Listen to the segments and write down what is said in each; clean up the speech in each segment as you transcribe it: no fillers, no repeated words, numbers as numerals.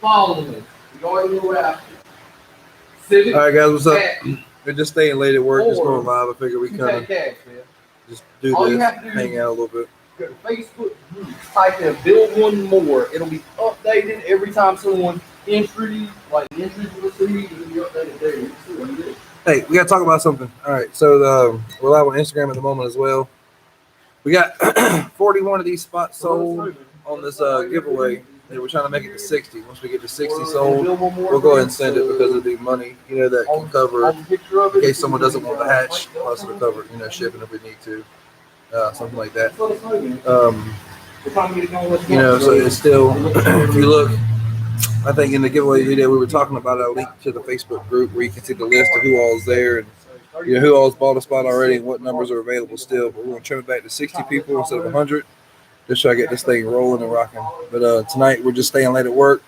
Follow me. You already know what I Civic. All right, guys, what's up? Cat. We're just staying late at work, just Or going live. I figure we you kind take of cash, man. just do All you this, have to do hang out a little bit. Go to Facebook group, type in build one more. It'll be updated every time someone entries, entries received, it'll be updated there. You see what it is. Hey, we got to talk about something. All right, so we're live on Instagram at the moment as well. We got 41 of these spots sold on this giveaway. And we're trying to make it to 60. Once we get to 60 sold, we'll go ahead and send it because of the money, that can cover in case someone doesn't want the hatch, plus it'll cover, shipping if we need to, something like that. So it's still, if you look, I think in the giveaway video we were talking about a link to the Facebook group where you can see the list of who all's there and who all's bought a spot already and what numbers are available still. But we're gonna trim it back to 60 people instead of 100. Just try to get this thing rolling and rocking. But tonight we're just staying late at work.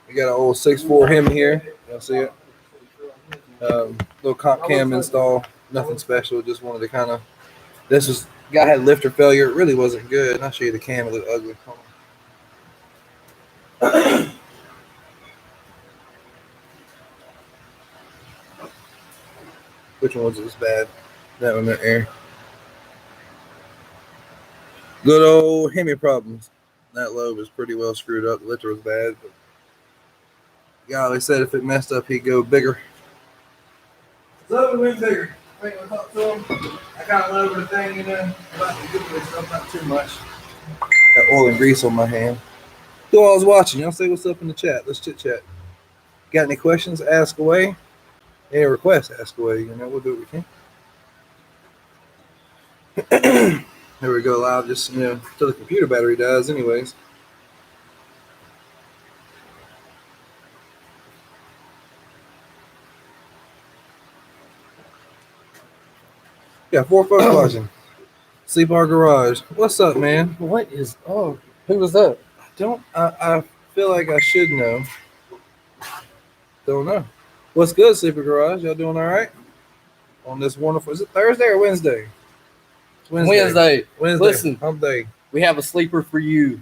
We got an old 6.4 Hemi here. Y'all see it? Little comp cam install. Nothing special. Just wanted to kind of. Guy had lifter failure. It really wasn't good. I'll show you the cam. It looked ugly. Which one was bad? That one right there. Good old Hemi problems. That lobe is pretty well screwed up. The lifter was bad, but golly said if it messed up, he'd go bigger. So we went bigger. I think we talked to him. I kind of went over the thing, about the giveaway stuff, not too much. Got oil and grease on my hand. Who all was watching? Y'all say what's up in the chat. Let's chit chat. Got any questions? Ask away. Any requests? Ask away. We'll do what we can. Here we go, live, just, till the computer battery dies anyways. Yeah, 4 folks watching. Sleep Our Garage. What's up, man? What is who was that? I feel like I should know. Don't know. What's good, Sleeper Garage? Y'all doing all right? On this wonderful, is it Thursday or Wednesday? Wednesday. Listen, hump day. We have a sleeper for you.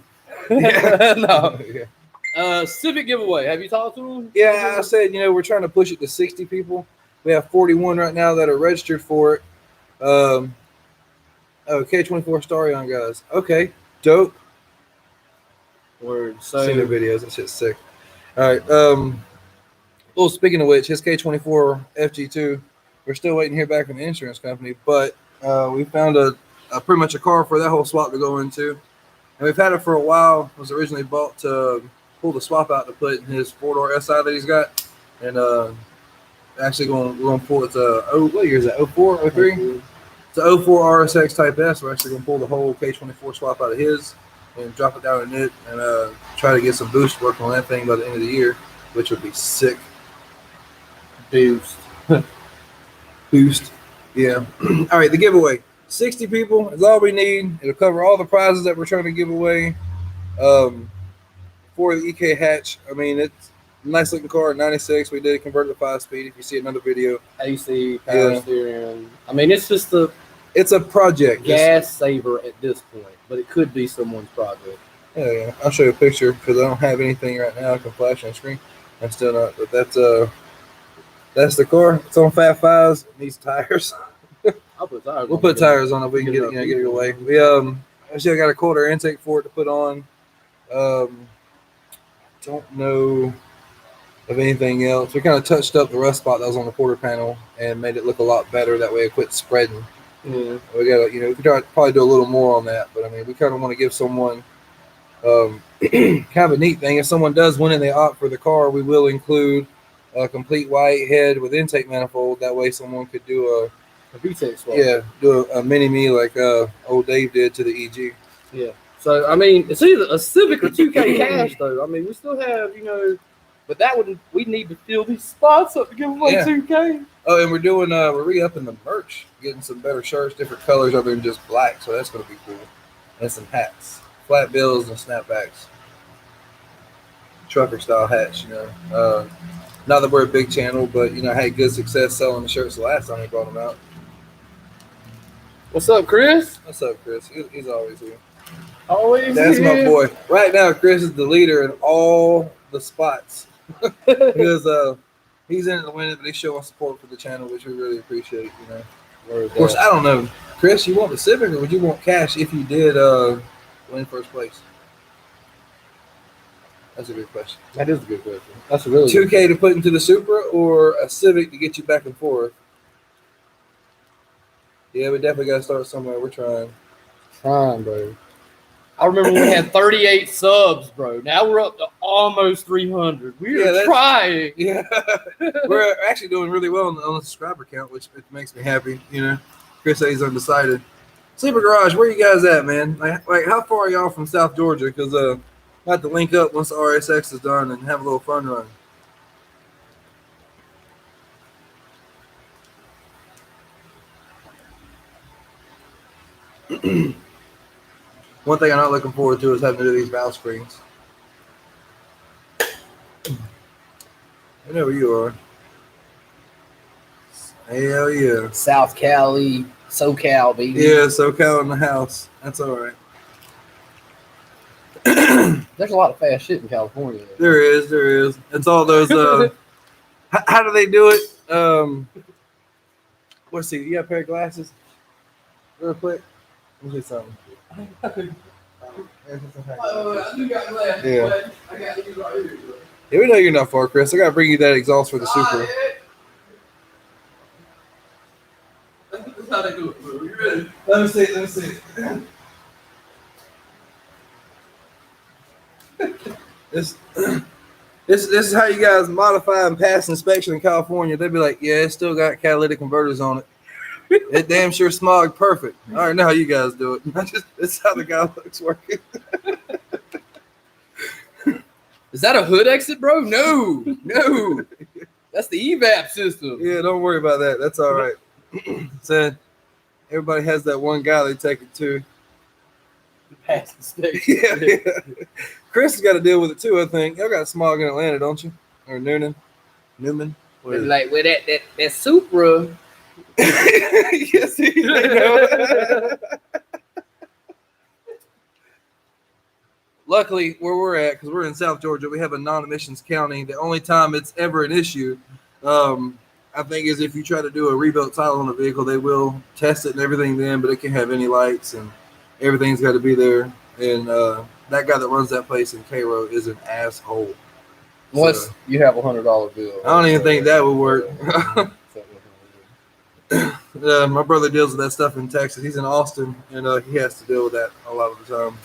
Yeah. No. Yeah. Civic giveaway. Have you talked to him? Yeah, I said, we're trying to push it to 60 people. We have 41 right now that are registered for it. K24 Starion guys. Okay, dope. Word. Seen their videos. That shit's sick. All right. Well, speaking of which, his K24 FG2. We're still waiting to hear back from the insurance company, but we found a pretty much a car for that whole swap to go into, and we've had it for a while. It was originally bought to pull the swap out to put in his 4-door SI that he's got, and actually we're going to pull it to what year is that? 04, 03? It's a 04 RSX Type S. We're actually going to pull the whole K24 swap out of his and drop it down in it and try to get some boost work on that thing by the end of the year, which would be sick. Boost. Yeah. All right, the giveaway. 60 people is all we need. It'll cover all the prizes that we're trying to give away for the EK hatch. I mean, it's a nice looking car, 96. We did convert it to 5-speed. If you see another video, AC, power steering. I mean, it's just it's a project. Gas saver at this point, but it could be someone's project. Yeah. I'll show you a picture because I don't have anything right now. I can flash on the screen. I'm still not, but that's the car. It's on Fat Fives. It needs tires. I'll put tires. We'll put tires on it. We can get it away. We actually got a cold air intake for it to put on. Don't know of anything else. We kind of touched up the rust spot that was on the quarter panel and made it look a lot better. That way it quit spreading. Yeah. We got we could probably do a little more on that, but I mean, we kind of want to give someone kind of a neat thing. If someone does win and they opt for the car, we will include a complete white head with intake manifold. That way someone could do a VTEC swap. Yeah, do a mini-me like old Dave did to the EG. Yeah. So, I mean, it's either a Civic or 2K cash, though. I mean, we still have, but we need to fill these spots up to give away 2K. Oh, and we're re-upping the merch, getting some better shirts, different colors other than just black, so that's going to be cool. And some hats, flat bills and snapbacks. Trucker-style hats, Not that we're a big channel, but, I had good success selling the shirts the last time we brought them out. What's up, Chris? What's up, Chris? He's always here. Always That's here. my boy. Right now, Chris is the leader in all the spots because he's in it to win it, but he's showing support for the channel, which we really appreciate. You know, of course, I don't know, Chris, you want the Civic or would you want cash if you did win first place? That's a good question. That is a good question. That's a really $2K to put into the Supra or a Civic to get you back and forth? Yeah, we definitely got to start somewhere. We're trying, bro. I remember when we had 38 subs, bro. Now we're up to almost 300. We're trying. Yeah, we're actually doing really well on the subscriber count, which it makes me happy. You know, Chris said he's undecided. Sleeper Garage, where you guys at, man? Like how far are y'all from South Georgia? Because I have to link up once the RSX is done and have a little fun run. One thing I'm not looking forward to is having to do these valve screens. I know where you are. Hell yeah. South Cali, SoCal, baby. Yeah, SoCal in the house. That's all right. There's a lot of fast shit in California. There is. It's all those. How do they do it? Let's see. You got a pair of glasses? Real quick. Let me see something. I do got glasses. Yeah. I got these right here. Yeah, we know you're not far, Chris. I gotta bring you that exhaust for the Supra. That's how they do it, bro. You ready? Let me see. This is how you guys modify and pass inspection in California. They'd be like, yeah, it's still got catalytic converters on it. It damn sure smog perfect. I already know how you guys do it. That's how the guy looks working. Is that a hood exit, bro? No. That's the evap system. Yeah, don't worry about that. That's all right. So everybody has that one guy they take it to. Pass inspection. Yeah. Chris has got to deal with it too, I think. Y'all got smog in Atlanta, don't you? Or Newman? Like with that Supra. Yes, he know. Luckily, where we're at, because we're in South Georgia, we have a non-emissions county. The only time it's ever an issue, I think, is if you try to do a rebuilt title on a vehicle, they will test it and everything then, but it can't have any lights and everything's got to be there. And that guy that runs that place in Cairo is an asshole. Unless you have $100 bill. I don't even think that would work. My brother deals with that stuff in Texas. He's in Austin, and he has to deal with that a lot of the time.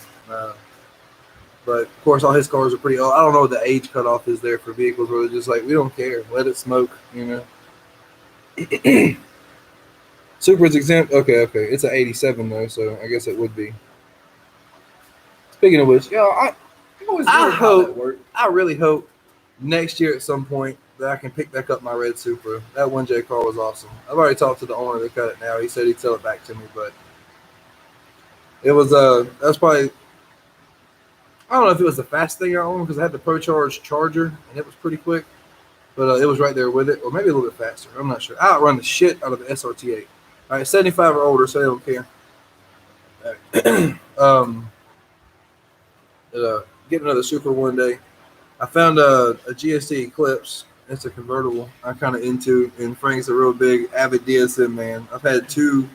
But of course, all his cars are pretty old. I don't know what the age cutoff is there for vehicles where they're just like, we don't care, let it smoke, you know. Supra's exempt. Okay. It's an 87 though, so I guess it would be. Speaking of which, I really hope next year at some point that I can pick back up my red Supra. That 1J car was awesome. I've already talked to the owner that cut it now. He said he'd sell it back to me, but it was that's probably, I don't know if it was the fast thing I owned because I had the ProCharge charger and it was pretty quick, but it was right there with it, or maybe a little bit faster. I'm not sure. I outrun the shit out of the SRT8. All right, 75 or older, so they don't care. Get another Supra one day. I found a GSC Eclipse. It's a convertible I'm kind of into, and Frank's a real big avid DSM man. I've had two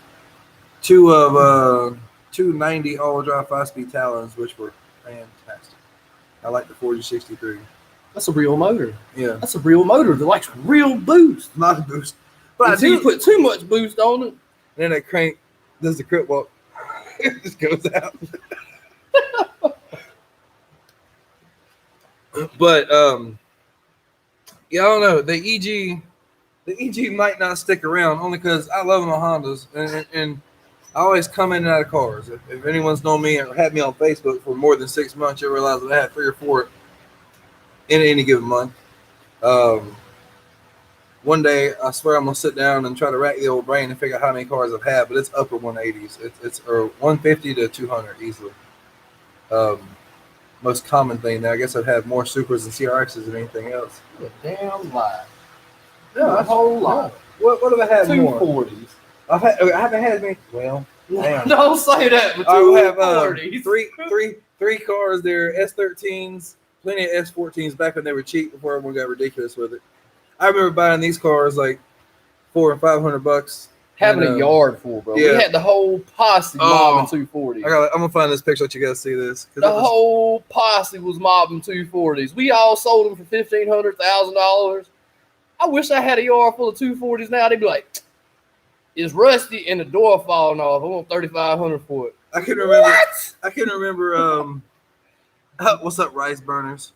of 290 all-wheel drive 5-speed Talons, which were fantastic. I like the 4063. That's a real motor. Yeah, that's a real motor that likes real boost. Not a boost, but until you put too much boost on it, and then that crank does the crip walk. It just goes out. But yeah, I don't know. The EG might not stick around only because I love my Hondas, and I always come in and out of cars. If anyone's known me or had me on Facebook for more than 6 months, you realize that I had 3 or 4 in any given month. One day, I swear I'm gonna sit down and try to rack the old brain and figure out how many cars I've had, but it's upper 180s. It's or 150 to 200 easily. Most common thing now. I guess I've had more Supras and CRXs than anything else. A damn lie. No, a whole lot. What have I had more? 240s. I haven't had many. Well, damn. Don't say that. I have 3 cars there, S13s plenty of S14s back when they were cheap before everyone got ridiculous with it. I remember buying these cars like $400 and $500. Having And, a yard full, bro. yeah. We had the whole posse mobbing 240s. I'm gonna find this picture. Let you guys see this. The whole posse was mobbing 240s. We all sold them for $1,500, $1,000. I wish I had a yard full of 240s now. They'd be like, it's rusty and the door falling off. I want $3,500 for it. I can remember. What? I can remember. What's up, rice burners?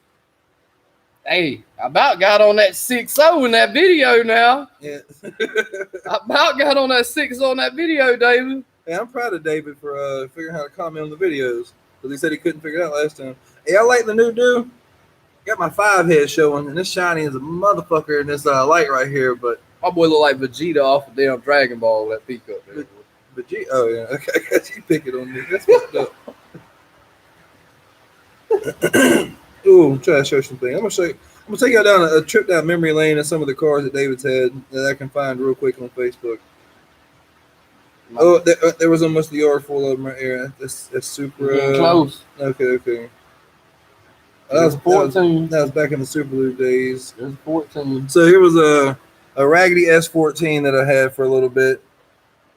Hey, I about got on that 6.0 in that video now. Yeah. I about got on that 6.0 in that video, David. Hey, I'm proud of David for figuring out how to comment on the videos because he said he couldn't figure it out last time. Hey, I like the new dude. Got my 5 head showing, and this shiny is a motherfucker in this light right here. But my boy look like Vegeta off of damn Dragon Ball, that peak up there. Vegeta, oh yeah, okay, I got you picking on me. That's fucked up. Ooh, I'm trying to show something. I'm gonna take y'all down a trip down memory lane of some of the cars that David's had that I can find real quick on Facebook. Oh, there was almost the yard full of them right here. That's super close. Okay. That was 14. That was back in the Super Loop days. It was 14. So here was a raggedy S14 that I had for a little bit,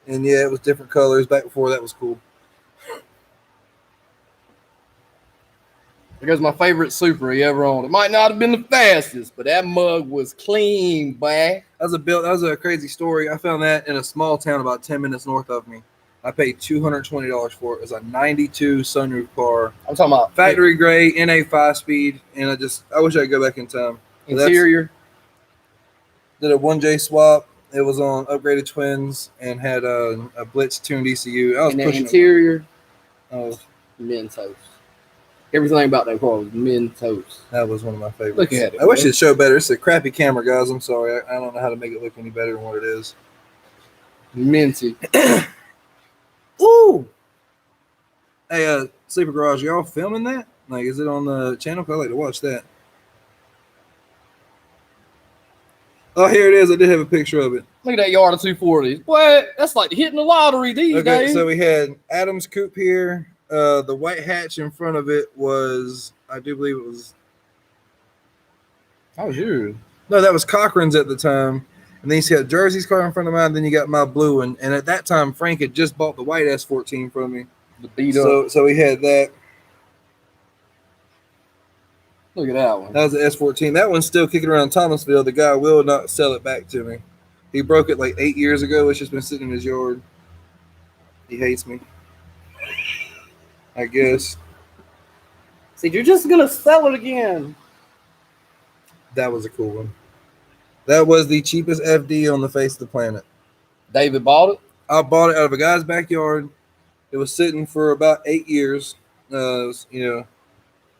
and yeah, it was different colors. Back before that was cool. Because my favorite Supra he ever owned. It might not have been the fastest, but that mug was clean, boy. That was a crazy story. I found that in a small town about 10 minutes north of me. I paid $220 for it. It was a 92 sunroof car. I'm talking about factory gray, NA 5-speed, and I wish I could go back in time. Interior. Did a 1J swap. It was on upgraded twins and had a Blitz tuned ECU. I was pushing interior. Oh, Mentos. Everything about that car was Mentos. That was one of my favorites. Look at it. I wish it'd show better. It's a crappy camera, guys. I'm sorry. I don't know how to make it look any better than what it is. Minty. Ooh. Hey, Sleeper Garage, y'all filming that? Like, is it on the channel? 'Cause I like to watch that. Oh, here it is. I did have a picture of it. Look at that yard of 240s. What? That's like hitting the lottery these days. So we had Adam's coupe here. The white hatch in front of it was, I do believe it was. That was yours. No, that was Cochran's at the time. And then you got Jersey's car in front of mine. Then you got my blue one. And at that time, Frank had just bought the white S14 from me. The beat up. So we had that. Look at that one. That was the S14. That one's still kicking around Thomasville. The guy will not sell it back to me. He broke it like 8 years ago. It's just been sitting in his yard. He hates me, I guess. See, you're just going to sell it again. That was a cool one. That was the cheapest FD on the face of the planet. David bought it? I bought it out of a guy's backyard. It was sitting for about 8 years. It was,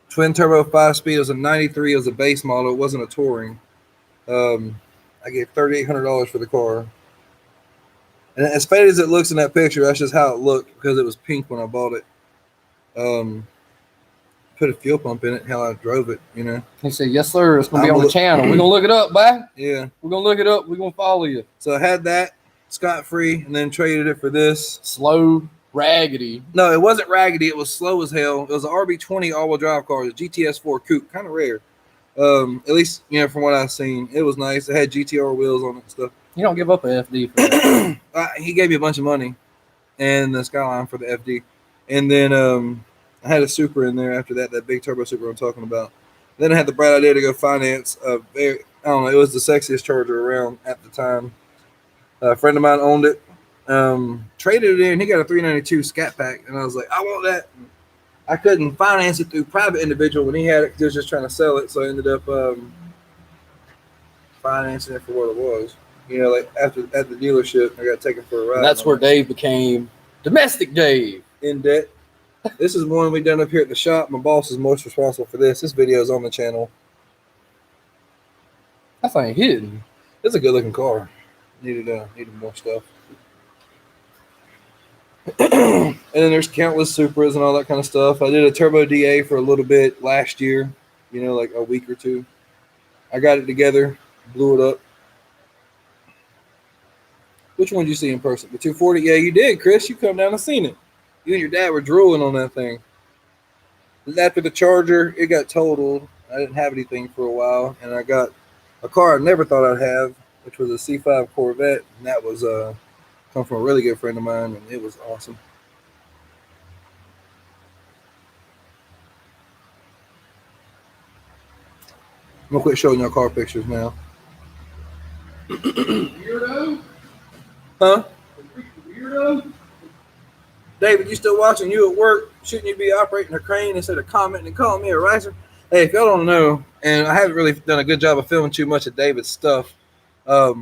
twin turbo 5-speed. It was a 93. It was a base model. It wasn't a touring. I gave $3,800 for the car. And as faded as it looks in that picture, that's just how it looked because it was pink when I bought it. Put a fuel pump in it, how I drove it, He said, yes, sir. It's going to be on the channel. We're going to look it up, bye. Yeah. We're going to look it up. We're going to follow you. So I had that scot-free and then traded it for this. Slow, raggedy. No, it wasn't raggedy. It was slow as hell. It was an RB20 all-wheel drive car. It was a GTS4 coupe, kind of rare. At least, from what I've seen. It was nice. It had GTR wheels on it and stuff. You don't give up an FD for that. He gave me a bunch of money and the Skyline for the FD. And then I had a Supra in there after that big turbo Supra I'm talking about. Then I had the bright idea to go finance it was the sexiest Charger around at the time. A friend of mine owned it. Traded it in. He got a 392 Scat Pack. And I was like, I want that. I couldn't finance it through private individual when he had it because he was just trying to sell it. So I ended up financing it for what it was. Like at the dealership, I got taken for a ride. And that's where Dave became domestic Dave. In debt. This is one we done up here at the shop. My boss is most responsible for this. This video is on the channel. That ain't hidden. It's a good looking car. Needed more stuff. And then there's countless Supras and all that kind of stuff. I did a turbo DA for a little bit last year, like a week or two. I got it together, blew it up. Which one did you see in person? The 240? Yeah, you did, Chris. You come down and seen it. You and your dad were drooling on that thing. After the Charger, it got totaled. I didn't have anything for a while, and I got a car I never thought I'd have, which was a C5 Corvette, and that was come from a really good friend of mine, and it was awesome. I'm gonna quit showing y'all car pictures now. Weirdo. Huh? Weirdo. David, you still watching? You at work? Shouldn't you be operating a crane instead of commenting and calling me a ricer? Hey, if y'all don't know, and I haven't really done a good job of filming too much of David's stuff, I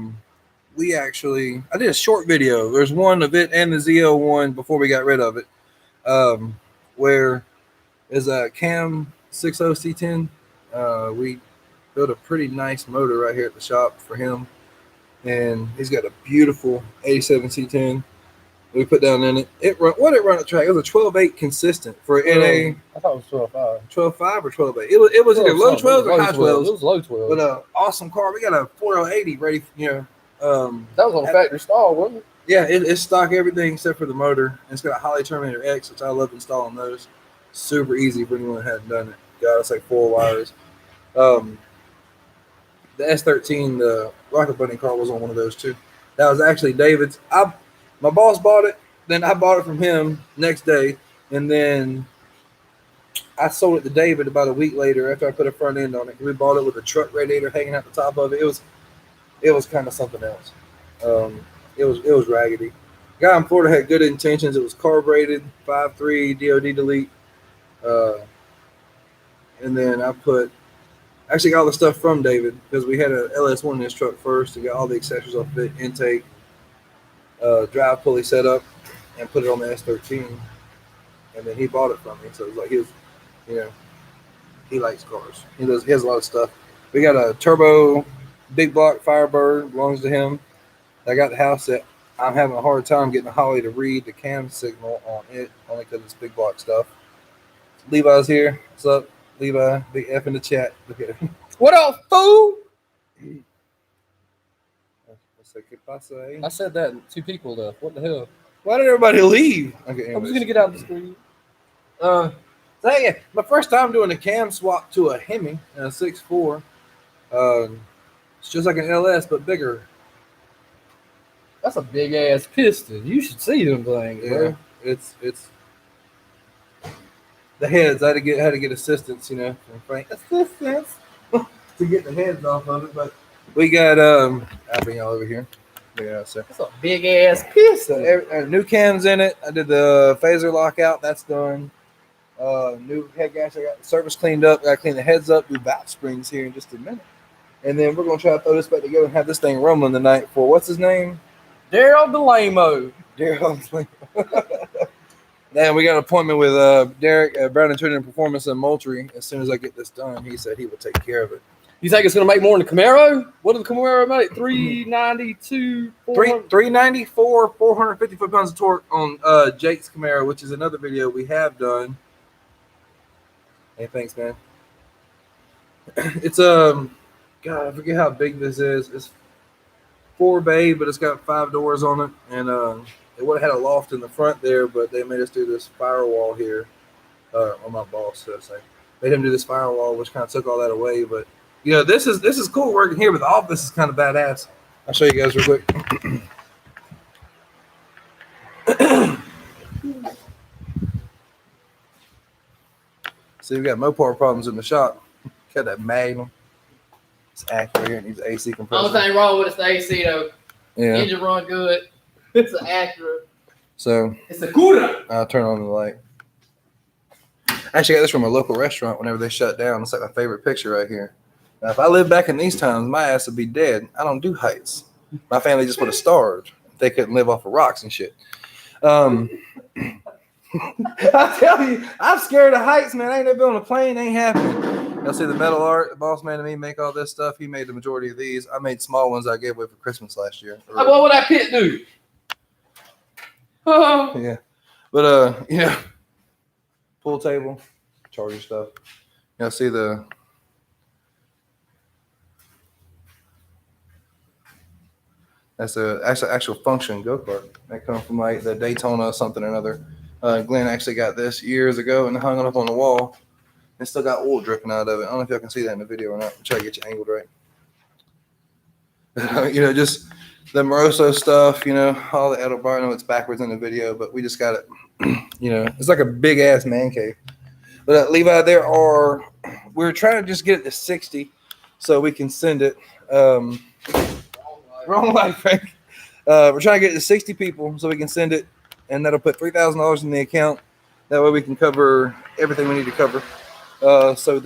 did a short video. There's one of it and the ZL1 before we got rid of it, where is a Cam 60 C10. We built a pretty nice motor right here at the shop for him, and he's got a beautiful 87 C10. We put down in it. What it run at track? It was a 12.8 consistent for an NA. I thought it was 12.5. 12.5 or 12.8. It was either low 12s or high 12s. It was low 12. But an awesome car. We got a 4080 ready. That was on factory stall, wasn't it? Yeah, it's stock everything except for the motor. And it's got a Holley Terminator X, which I love installing those. Super easy for anyone that hadn't done it. God, it's like 4 wires. The S13, the Rocket Bunny car, was on one of those too. That was actually David's. My boss bought it, then I bought it from him next day, and then I sold it to David about a week later after I put a front end on it. We bought it with a truck radiator hanging out the top of it. It was kind of something else. It was raggedy. Guy in Florida had good intentions. It was carbureted, 5.3 DOD delete, and then I actually got all the stuff from David because we had a LS1 in his truck first and got all the accessories off it, intake, drive pulley set up, and put it on the S13, and then he bought it from me. So it was like he likes cars. He has a lot of stuff. We got a turbo big block Firebird, belongs to him. I got the house that I'm having a hard time getting the Holley to read the cam signal on it, only because it's big block stuff. Levi's here. What's up, Levi? Big F in the chat. Look at him. What up, fool? I I said that, and 2 people left. What the hell? Why did everybody leave? Okay, I'm just gonna get out of the screen. So yeah, my first time doing a cam swap to a Hemi, a 6.4. It's just like an LS but bigger. That's a big ass piston. You should see them things, Yeah, bro. it's the heads. I had to get assistance, from Frank. Assistance to get the heads off of it, but we got I'll bring y'all over here. Yeah, so That's a big ass piston. new cams in it. I did the phaser lockout. That's done. New head gasket. I got the surface cleaned up. Got to clean the heads up. Do valve springs here in just a minute, and then we're gonna try to throw this back together and have this thing rumbling tonight for what's his name? Daryl DeLamo. Daryl. Then we got an appointment with Derek Brown and Trinity Performance in Moultrie. As soon as I get this done, he said he would take care of it. You think it's gonna make more than the Camaro? What did the Camaro make? 392, 400? 394, 450 foot-pounds of torque on Jake's Camaro, which is another video we have done. Hey, thanks, man. It's God, I forget how big this is. It's 4 bay, but it's got 5 doors on it, and it would have had a loft in the front there, but they made us do this firewall here. On my boss, so say made him do this firewall, which kind of took all that away. But this is cool working here, but the office is kind of badass. I'll show you guys real quick. See, we got Mopar problems in the shop. Got that Magnum. It's accurate here. It needs AC compressor. Only thing wrong with it's the AC though. Yeah. Engine run good. It's an Acura. So It's a Cuda. I'll turn on the light. I actually got this from a local restaurant whenever they shut down. It's like my favorite picture right here. Now, if I lived back in these times, my ass would be dead. I don't do heights. My family just would have starved. They couldn't live off of rocks and shit. I tell you, I'm scared of heights, man. I ain't never been on a plane. Ain't happening. Y'all see the metal art? The boss man and me make all this stuff. He made the majority of these. I made small ones I gave away for Christmas last year. What would that pit do? Yeah. But, pool table, charger stuff. Y'all see that's a actual function go-kart. That comes from like the Daytona something or another. Glenn actually got this years ago and hung it up on the wall. It's still got oil dripping out of it. I don't know if y'all can see that in the video or not. Try to get you angled right. Just the Moroso stuff, all the Edelbart. I know it's backwards in the video, but we just got it. It's like a big ass man cave. But Levi, we're trying to just get it to 60 so we can send it. Wrong light, Frank. We're trying to get it to 60 people so we can send it, and that'll put $3,000 in the account. That way we can cover everything we need to cover. So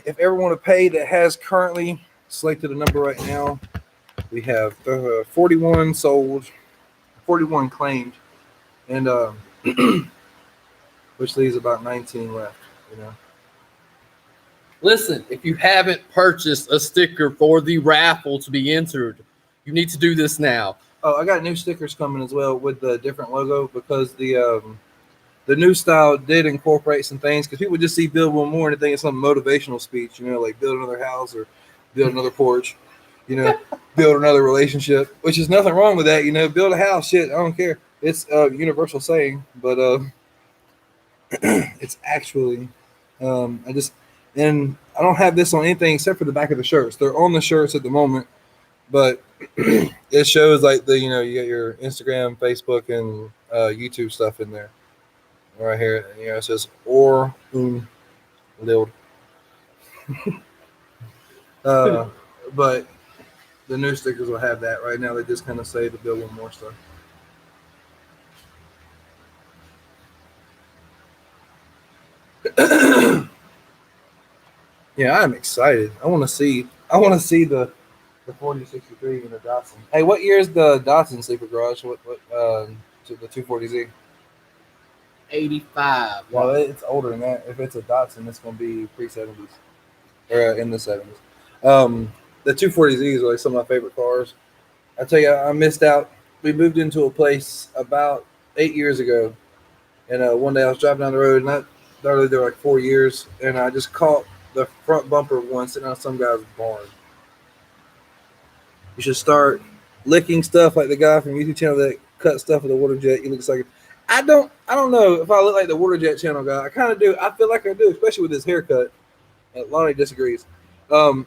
if everyone to pay that has currently selected a number right now, we have 41 sold, 41 claimed, and which leaves about 19 left. Listen, if you haven't purchased a sticker for the raffle to be entered, you need to do this now. Oh, I got new stickers coming as well with the different logo, because the new style did incorporate some things, because people just see build one more and they think it's some motivational speech, like build another house or build another porch, build another relationship, which is nothing wrong with that. Build a house, shit, I don't care. It's a universal saying, but it's actually and I don't have this on anything except for the back of the shirts. They're on the shirts at the moment, but it shows like you got your Instagram, Facebook, and YouTube stuff in there. Right here, it says or lild. But the new stickers will have that. Right now, they just kind of say to build one more stuff. Yeah, I'm excited. I want to see the 4063 in the Datsun. Hey, what year is the Datsun sleeper garage? What the 240Z? 85. Well, it's older than that. If it's a Datsun, it's going to be pre-70s or in the 70s. The 240Zs are like some of my favorite cars. I tell you, I missed out. We moved into a place about 8 years ago, and one day I was driving down the road, and I lived there like 4 years, and I just caught the front bumper of one sitting on some guy's barn. You should start licking stuff like the guy from YouTube channel that cut stuff with a water jet. He looks like I don't know if I look like the water jet channel guy. I kind of do. I feel like I do, especially with his haircut. Lonnie disagrees. But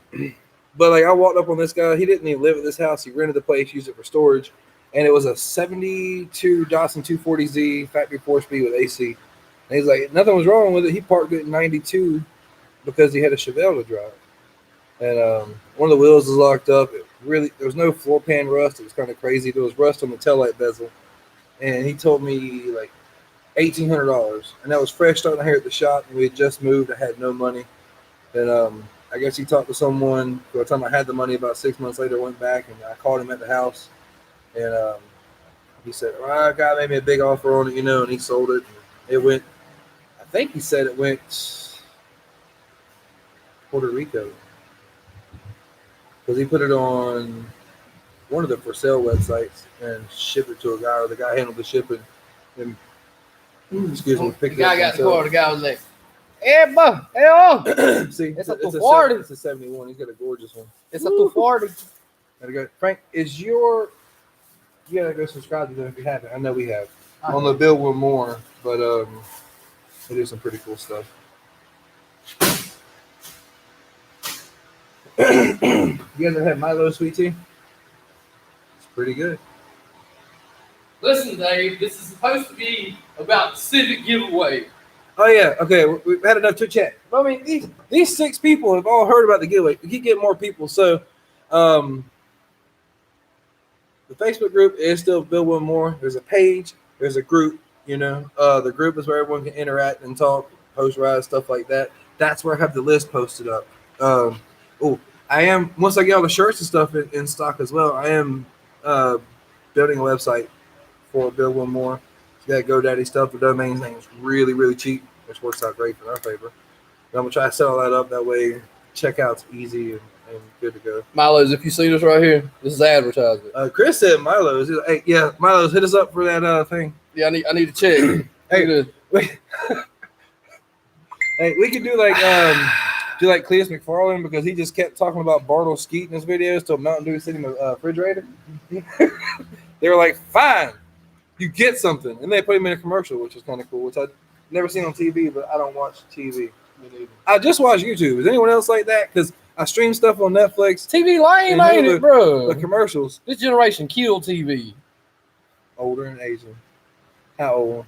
like I walked up on this guy. He didn't even live at this house. He rented the place, used it for storage, and it was a 72 Datsun 240Z factory 4-speed with AC. And he's like, nothing was wrong with it. He parked it in 92 because he had a Chevelle to drive. And one of the wheels was locked up. There was no floor pan rust. It was kind of crazy. There was rust on the taillight bezel. And he told me like $1,800. And that was fresh starting here at the shop. And we had just moved. I had no money. And I guess he talked to someone. By the time I had the money, about 6 months later, I went back and I called him at the house. And he said, well, God made me a big offer on it, and he sold it. It went, I think he said it went Puerto Rico, because he put it on one of the for sale websites and shipped it to a guy, or the guy handled the shipping. And excuse me, the guy got the car. The guy was like, "Hey, bro, hey, oh, see, it's a 240. It's a 71. He's got a gorgeous one. It's a 240. Gotta go, Frank. You gotta go subscribe to them if you haven't. I know we have on the Build One More, but they do some pretty cool stuff. You guys ever had Milo sweet tea? It's pretty good. Listen, Dave, this is supposed to be about the Civic giveaway. Oh yeah, okay. We've had enough to chat. I mean, these 6 people have all heard about the giveaway. We keep getting more people. So, the Facebook group is still Build One More. There's a page. There's a group. The group is where everyone can interact and talk, post rides, stuff like that. That's where I have the list posted up. I am, once I get all the shirts and stuff in stock as well, I am building a website for Build One More. That GoDaddy stuff. The domain name is really, really cheap, which works out great for our favor. But I'm gonna try to set all that up. That way, checkout's easy and good to go. Milo's, if you see this right here, this is advertisement. Chris said Milo's. He's like, hey, yeah, Milo's, hit us up for that thing. Yeah, I need to check. Hey, hey, we could do like Cleus McFarland, because he just kept talking about Bartle Skeet in his videos till Mountain Dew sitting in the refrigerator. They were like, fine. You get something, and they put him in a commercial, which is kind of cool, which I've never seen on TV, but I don't watch TV. I just watch YouTube. Is anyone else like that? Because I stream stuff on Netflix. TV lame, And ain't Hulu, it, bro? The commercials. This generation killed TV. Older and Asian. How old?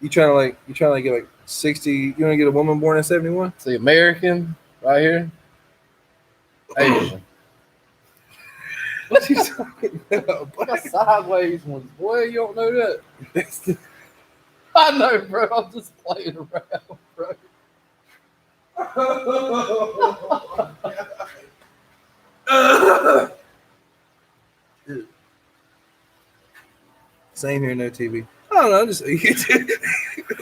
You trying to get like 60? You want to get a woman born in 71? See, American right here. Asian. What you talking about? I got sideways ones. Boy, you don't know that. I know, bro. I'm just playing around, bro. Same here, no TV. I don't know, just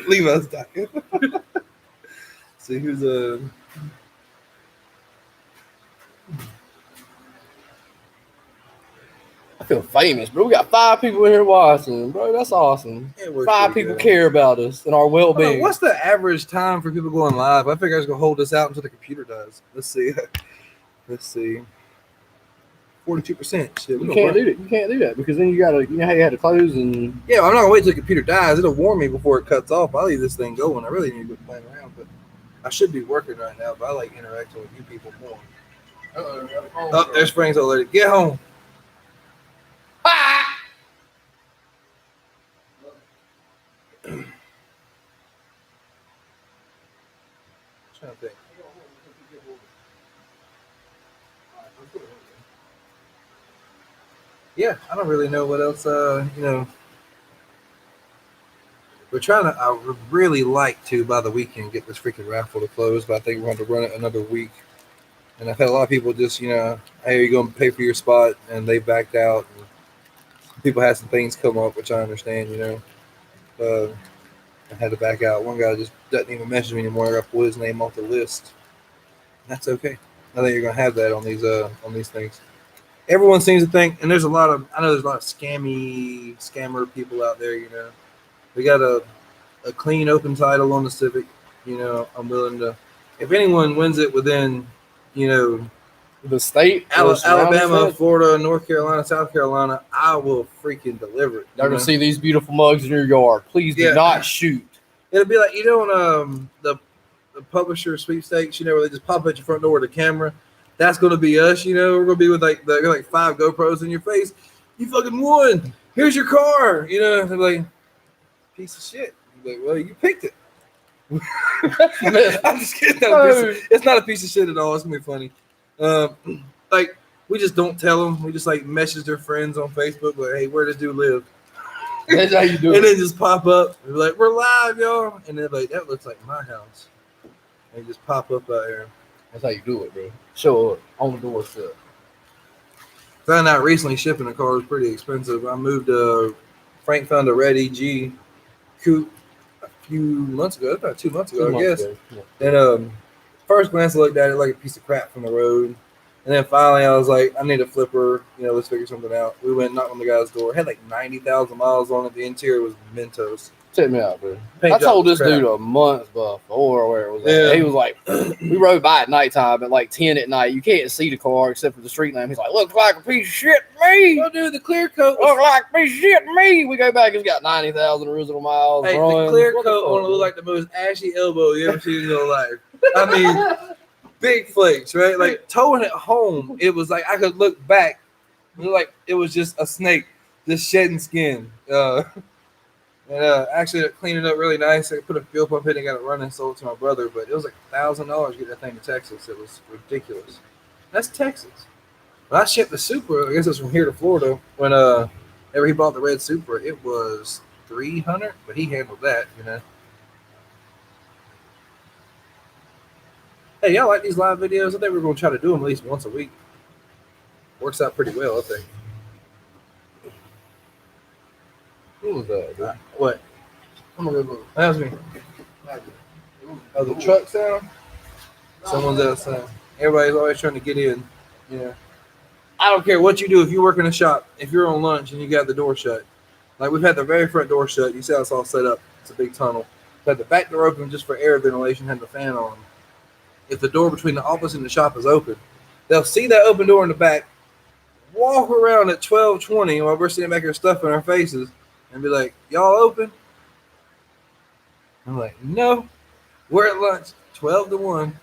leave us talking. See who's I feel famous, bro. We got 5 people in here watching, bro. That's awesome. 5 people care about us and our well-being. What's the average time for people going live? I figure I was gonna hold this out until the computer does. Let's see. 42%. Shit, You can't do that. You can't do that because then you gotta, you know how you had to close and. Yeah, I'm not gonna wait till the computer dies. It'll warn me before it cuts off. I'll leave this thing going. I really need to quit playing around, but I should be working right now. But I like interacting with you people more. Oh, there's Frank's old lady. Get home. Trying to think. Yeah, I don't really know what else. We're trying to. I would really like to by the weekend get this freaking raffle to close, but I think we're going to run it another week. And I've had a lot of people just, hey, are you going to pay for your spot? And they backed out. And people had some things come up, which I understand. I had to back out. One guy just doesn't even message me anymore. I got to pull his name off the list. That's okay. I think you're going to have that on these things. Everyone seems to think, and I know there's a lot of scammer people out there. We got a clean, open title on the Civic. I'm willing to, if anyone wins it within, the state, Alabama, Florida, North Carolina, South Carolina, I will freaking deliver it. Y'all gonna see these beautiful mugs in your yard. Please do not shoot. It'll be like, on the publisher sweepstakes, where they just pop at your front door with a camera. That's gonna be us, We're gonna be with like 5 GoPros in your face. You fucking won. Here's your car. They're like, piece of shit. You're like, well, you picked it. I'm just kidding. It's not a piece of shit at all. It's gonna be funny. We just don't tell them. We just message their friends on Facebook, like, hey, where does dude live? That's how you do it. And then just pop up. We're like, we're live, y'all. And they're like, that looks like my house. And they just pop up out there. That's how you do it, bro. Show up on the doorstep. Found out recently shipping a car was pretty expensive. I moved Frank found a red EG coupe a few months ago, about 2 months ago, I guess. Yeah. And first glance I looked at it like a piece of crap from the road. And then finally I was like, I need a flipper, let's figure something out. We went and knocked on the guy's door. It had 90,000 miles on it. The interior was Mentos. Check me out, bro. I told this dude a month before where it was at. He was like, we rode by at nighttime at 10 at night. You can't see the car except for the street lamp. He's like, looks like a piece of shit to me. Oh, dude, the clear coat looks like a piece of shit to me. We go back, it's got 90,000 original miles. Hey, the clear coat want to look like the most ashy elbow you ever seen in your life. I mean, big flakes, right? Towing it home, it was like I could look back. It was just a snake just shedding skin. Actually, cleaned it up really nice. I put a fuel pump in and got it running, sold it to my brother. But it was $1,000 to get that thing to Texas. It was ridiculous. That's Texas. When I shipped the Supra, I guess it was from here to Florida. When he bought the red Supra, it was $300, but he handled that, Hey, y'all like these live videos? I think we're going to try to do them at least once a week. Works out pretty well, I think. Who was that, dude? What? I'm gonna go look. That was me. Oh, the truck sound? Someone's outside. Everybody's always trying to get in. I don't care what you do. If you work in a shop, if you're on lunch and you got the door shut, we've had the very front door shut. You see how it's all set up. It's a big tunnel. We had the back door open just for air ventilation, had the fan on. If the door between the office and the shop is open, they'll see that open door in the back, walk around at 12:20 while we're sitting back here stuffing our faces, and be like, y'all open? I'm like, no. We're at lunch, 12-1.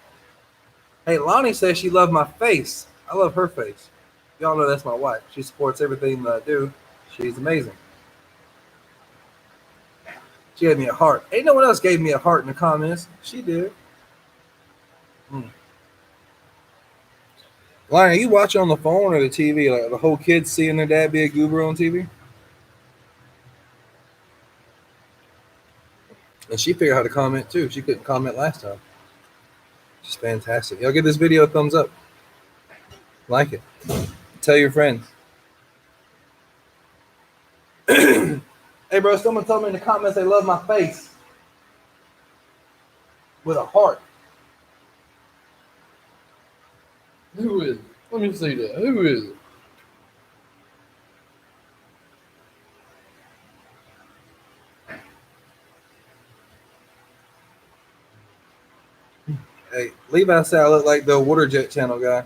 Hey, Lonnie says she loved my face. I love her face. Y'all know that's my wife. She supports everything that I do. She's amazing. She gave me a heart. Ain't no one else gave me a heart in the comments. She did. Lonnie, are you watching on the phone or the TV? Like the whole kids seeing their dad be a goober on TV? And she figured out how to comment too. She couldn't comment last time. She's fantastic. Y'all give this video a thumbs up. Like it. Tell your friends. Hey, bro, someone told me in the comments they love my face. With a heart. Who is it? Let me see that. Who is it? Hey, Levi said I look like the Water Jet Channel guy.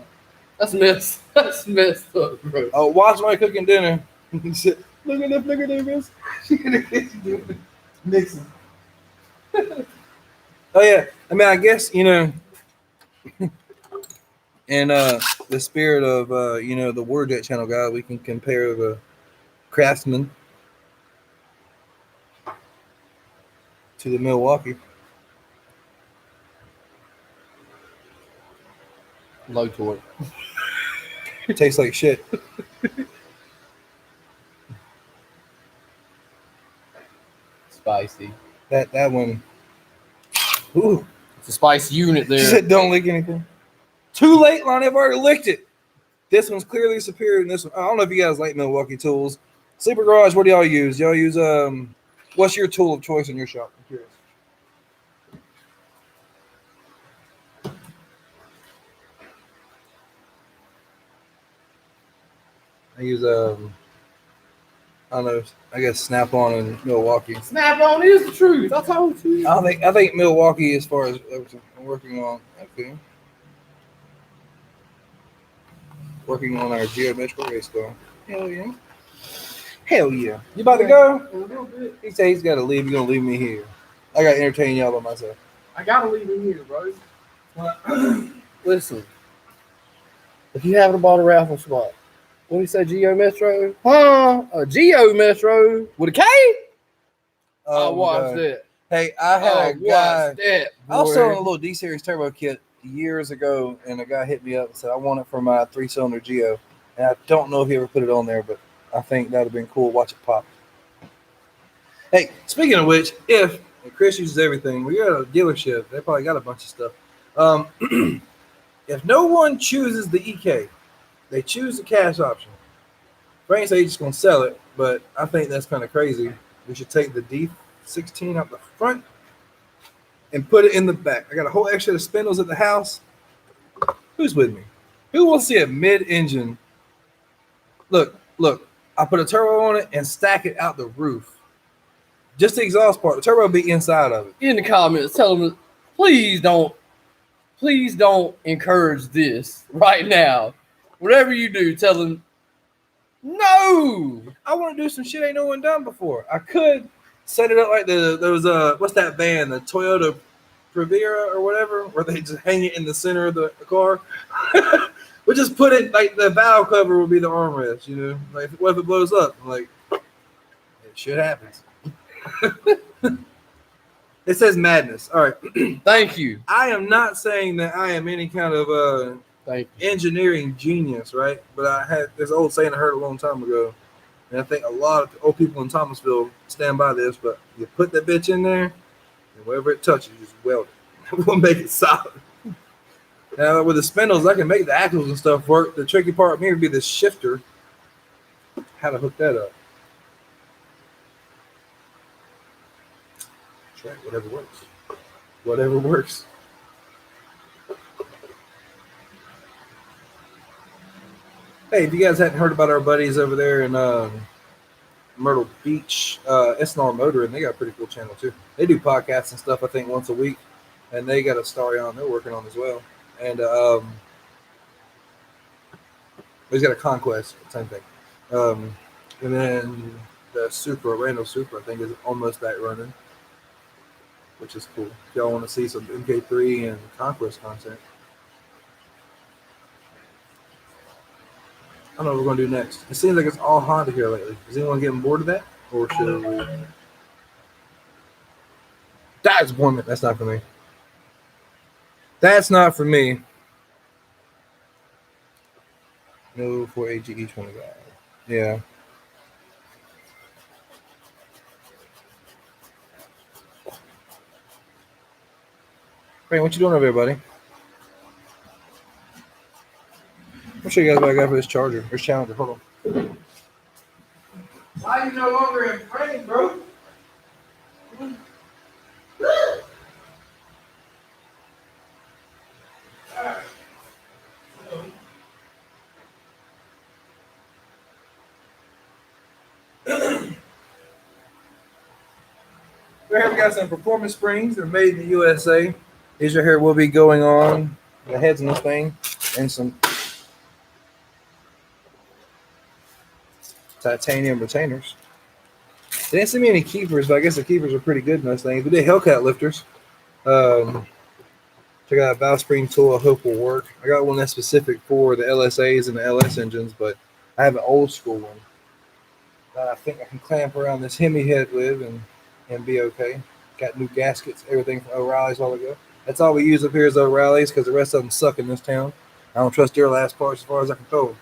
That's messed up, bro. Oh, watch my cooking dinner. Look at this. Mixing. Oh yeah. I mean, I guess, you know, in the spirit of you know, the Water Jet Channel guy, we can compare the Craftsman to the Milwaukee. Low torque. It tastes like shit. Spicy. That one. Ooh. It's a spice unit She there. said don't lick anything. Too late, Lonnie. I've already licked it. This one's clearly superior than this one. I don't know if you guys like Milwaukee tools. Sleeper Garage, what do y'all use? Y'all use what's your tool of choice in your shop? I'm curious. I use I don't know, I guess Snap-on in Milwaukee. Snap-on is the truth. I told you. I think Milwaukee as far as everything I'm working on. Okay. Working on our geometrical race car. Hell yeah. Hell yeah. You about to go? A little bit. He said he's got to leave. You're going to leave me here. I got to entertain y'all by myself. I gotta leave him here, bro. Listen. If you haven't bought a raffle spot, what do you say, Geo Metro? Huh? A Geo Metro with a K? I watched that. Hey, I had a guy. That, I was selling a little D Series turbo kit years ago, and a guy hit me up and said, I want it for my 3-cylinder Geo. And I don't know if he ever put it on there, but I think that would have been cool. Watch it pop. Hey, speaking of which, if Chris uses everything, we got a dealership. They probably got a bunch of stuff. If no one chooses the EK, they choose the cash option. Frank said he's just going to sell it, but I think that's kind of crazy. We should take the D16 out the front and put it in the back. I got a whole extra of spindles at the house. Who's with me? Who wants to see a mid-engine? Look. I put a turbo on it and stack it out the roof. Just the exhaust part. The turbo will be inside of it. in the comments, tell them, please don't encourage this right now. Whatever you do, tell them, no. I want to do some shit ain't no one done before. I could set it up like those what's that band, the Toyota Prevera or whatever, where they just hang it in the center of the car. We just put it like the valve cover will be the armrest, you know. Like what if it blows up? Like it shit happens. It says madness. All right. Thank you. I am not saying that I am any kind of Thank you. engineering genius, right? But I had this old saying I heard a long time ago, and I think a lot of old people in Thomasville stand by this. But you put that bitch in there, and wherever it touches, you just weld it. We'll make it solid. Now with the spindles, I can make the axles and stuff work. The tricky part of me would be the shifter. How to hook that up? Try whatever works. Whatever works. Hey, if you guys hadn't heard about our buddies over there in Myrtle Beach, SNR Motoring, they got a pretty cool channel too. They do podcasts and stuff, I think, once a week, and they got a story on they're working on as well. And he's got a Conquest, same thing. And then the Supra, Randall Supra, I think is almost back running. which is cool. If y'all want to see some MK3 and Conquest content. I don't know what we're going to do next. It seems like it's all Honda here lately. Is anyone getting bored of that? Or should we? That's disappointment. That's not for me. That's not for me. No for AGE 25. Yeah. Frank, what you doing over there, buddy? I'll show you guys what I got for this charger. This Challenger. Hold on. Why are you no longer in frame, bro? Right here we got some performance springs. They're made in the USA. These right here will be going on the heads in this thing, and some titanium retainers. They didn't send me any keepers, but I guess the keepers are pretty good in those things. We did Hellcat lifters. Check out a valve spring tool. I hope will work. I got one that's specific for the LSAs and the LS engines, but I have an old school one that I think I can clamp around this Hemi head with and be okay. Got new gaskets, everything from O'Reilly's a while ago. That's all we use up here is O'Reilly's because the rest of them suck in this town. I don't trust their last parts as far as I can throw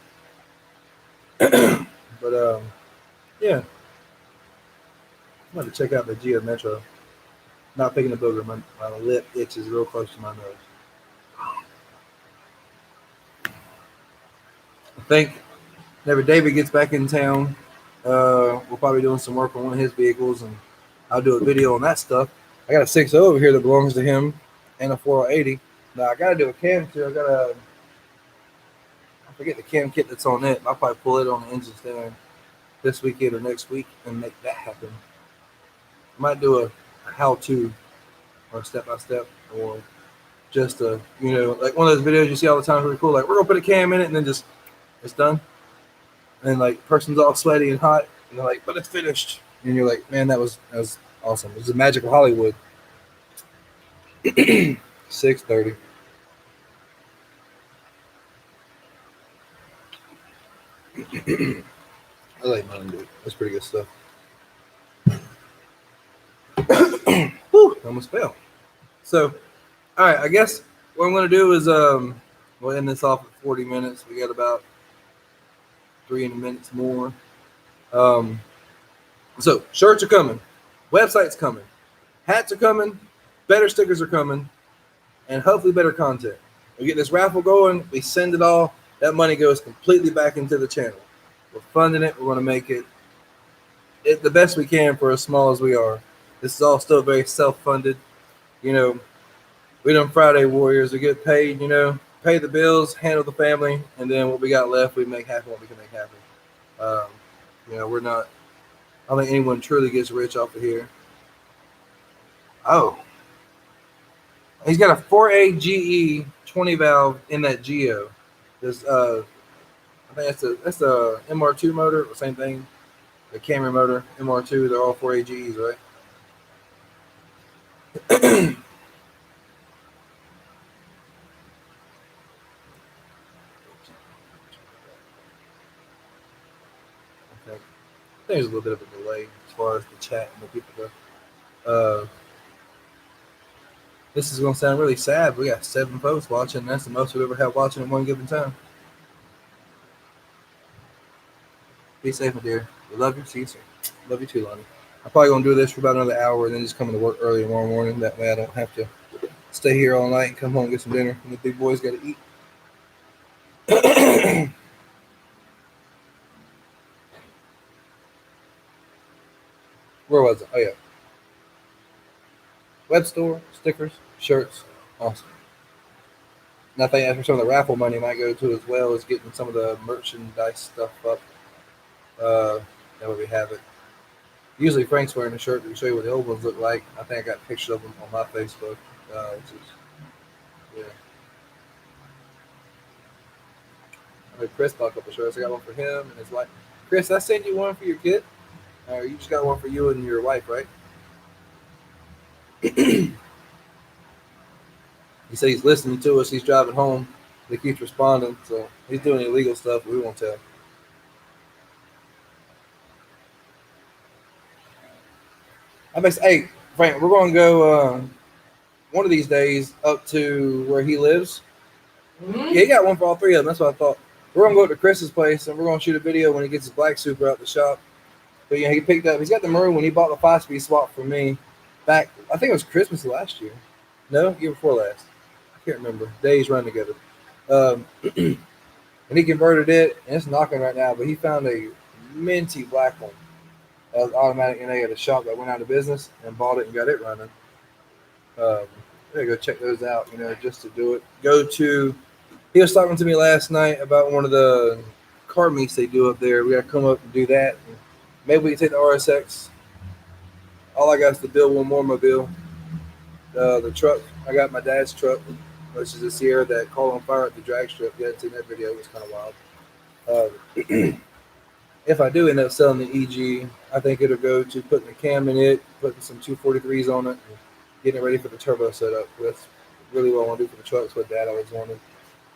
them. But yeah. I'm going to check out the Geo Metro. Not picking a booger. My lip itches real close to my nose. I think whenever David gets back in town, we'll probably be doing some work on one of his vehicles, and I'll do a video on that stuff. I got a 6.0 over here that belongs to him and a 4080. Now, I got to do a cam too. I forget the cam kit that's on it. I'll probably pull it on the engine stand this weekend or next week and make that happen. I might do a how-to or step-by-step or just a, like one of those videos you see all the time, really cool. Like, we're going to put a cam in it and then just, it's done. And like, person's all sweaty and hot and they're like, but it's finished. And you're like, man, that was awesome. It was the magic of Hollywood. 6:30. I like mine, dude. That's pretty good stuff. Whew, almost fell. So, all right, I guess what I'm going to do is we'll end this off at 40 minutes. We got about 3 minutes more. So, shirts are coming. Website's coming. Hats are coming. Better stickers are coming. And hopefully better content. We get this raffle going. We send it all. That money goes completely back into the channel. We're funding it. We're going to make it the best we can for as small as we are. This is all still very self-funded. We done Friday warriors. We get paid, pay the bills, handle the family, and then what we got left, we make happen what we can make happen. We're not, I don't think anyone truly gets rich off of here. Oh. He's got a 4A GE 20 valve in that Geo. There's, I think that's a MR2 motor, the same thing. The Camry motor, MR2, they're all 4A GEs, right? Okay. There's a little bit of a delay as far as the chat and the people go. This is going to sound really sad. We got 7 folks watching. That's the most we've ever had watching at one given time. Be safe, my dear. We love you. See you soon. Love you too, Lonnie. I'm probably going to do this for about another hour and then just come to work early tomorrow morning. That way I don't have to stay here all night and come home and get some dinner. And the big boys got to eat. Where was it? Oh, yeah. Web store, stickers, shirts. Awesome. And I think that's where some of the raffle money might go to as well as getting some of the merchandise stuff up. That way we have it. Usually Frank's wearing a shirt to show you what the old ones look like. I think I got pictures of them on my Facebook. Yeah. I mean, Chris bought a couple shirts. I got one for him and his wife. Chris, I sent you one for your kid? You just got one for you and your wife, right? He said he's listening to us. He's driving home. He keeps responding. So he's doing illegal stuff. We won't tell. Hey, Frank, we're going to go one of these days up to where he lives. Mm-hmm. Yeah, he got one for all three of them. That's what I thought. We're going to go to Chris's place, and we're going to shoot a video when he gets his black Supra out the shop. But, he picked up – he's got the maroon when he bought the 5-speed swap for me back – I think it was Christmas of last year. No, year before last. I can't remember. Days run together. And he converted it, and it's knocking right now, but he found a minty black one. That was automatic NA at a shop that went out of business and bought it and got it running. Go check those out, just to do it. He was talking to me last night about one of the car meets they do up there. We got to come up and do that. Maybe we can take the RSX. All I got is the build one more mobile. The truck, I got my dad's truck, which is a Sierra that caught on fire at the drag strip. You hadn't seen that video. It was kind of wild. If I do end up selling the EG, I think it'll go to putting the cam in it, putting some 243s on it, and getting it ready for the turbo setup. That's really what I want to do for the trucks, what Dad always wanted.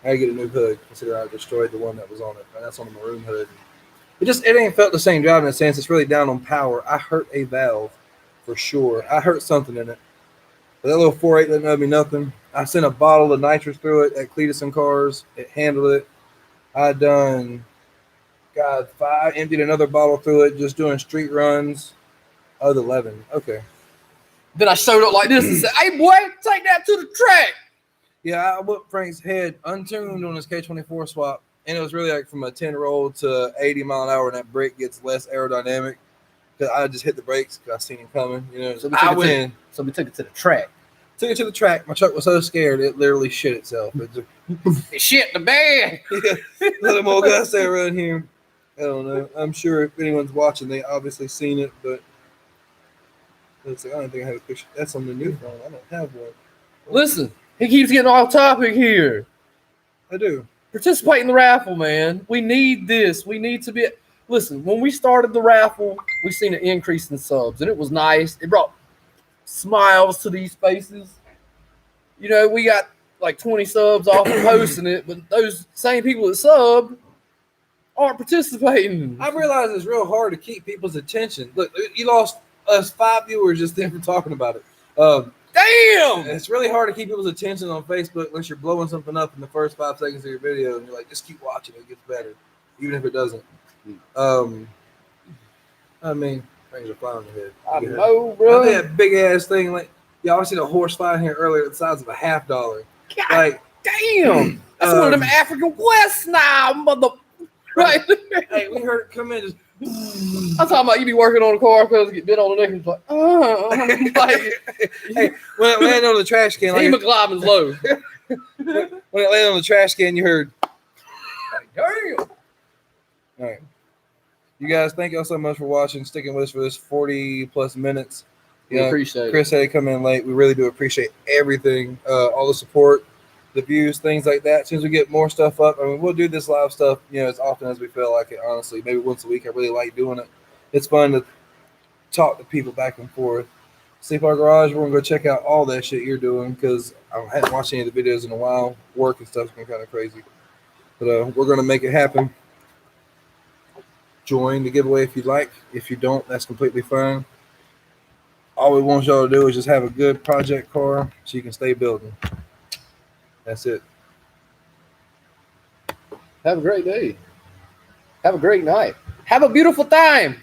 I gotta get a new hood, considering I destroyed the one that was on it, and that's on the maroon hood. It ain't felt the same driving in a sense. It's really down on power. I hurt a valve for sure. I hurt something in it. But that little 4.8 didn't know me nothing. I sent a bottle of nitrous through it at Cletus and Cars. It handled it. I emptied another bottle through it, just doing street runs. Oh, the 11. Okay. Then I showed up like this and said, "Hey, boy, take that to the track." Yeah, I whipped Frank's head untuned on his K24 swap, and it was really like from a 10 roll to 80 mile an hour, and that brake gets less aerodynamic. Because I just hit the brakes because I seen him coming. So we took it to the track. Took it to the track. My truck was so scared it literally shit itself. It shit the bed. Yeah, little more guys there around here. I don't know. I'm sure if anyone's watching, they obviously seen it, but it's like, I don't think I have a picture. That's on the new phone. I don't have one. Listen, he keeps getting off topic here. I do. Participate in the raffle, man. We need this. We need to be. Listen, when we started the raffle, we seen an increase in subs, and it was nice. It brought smiles to these faces. We got like 20 subs off of posting it, but those same people that subbed aren't participating. I realize it's real hard to keep people's attention. Look, you lost us 5 viewers just then for talking about it. Damn! It's really hard to keep people's attention on Facebook unless you're blowing something up in the first 5 seconds of your video, and you're like, just keep watching. It gets better, even if it doesn't. I mean, things are flying on the head. I know, bro. That big ass thing, like y'all seen a horse flying here earlier the size of a $50. God like, damn! That's one of them African West now, mother. Right? Hey, we heard it come in. Just, I'm talking about you be working on a car because get bit on the neck and it's like, hey, when it landed on the trash can, like, hemoglobin's low. when it landed on the trash can, you heard, like, damn. All right. You guys, thank y'all so much for watching, sticking with us for this 40 plus minutes. We appreciate Chris had to come in late. We really do appreciate everything, all the support, the views, things like that. As soon as we get more stuff up, I mean, we'll do this live stuff, as often as we feel like it, honestly. Maybe once a week. I really like doing it. It's fun to talk to people back and forth. Sleep Our Garage, we're going to go check out all that shit you're doing because I haven't watched any of the videos in a while. Work and stuff's been kind of crazy. But we're going to make it happen. Join the giveaway if you'd like. If you don't, that's completely fine. All we want y'all to do is just have a good project car so you can stay building. That's it. Have a great day. Have a great night. Have a beautiful time.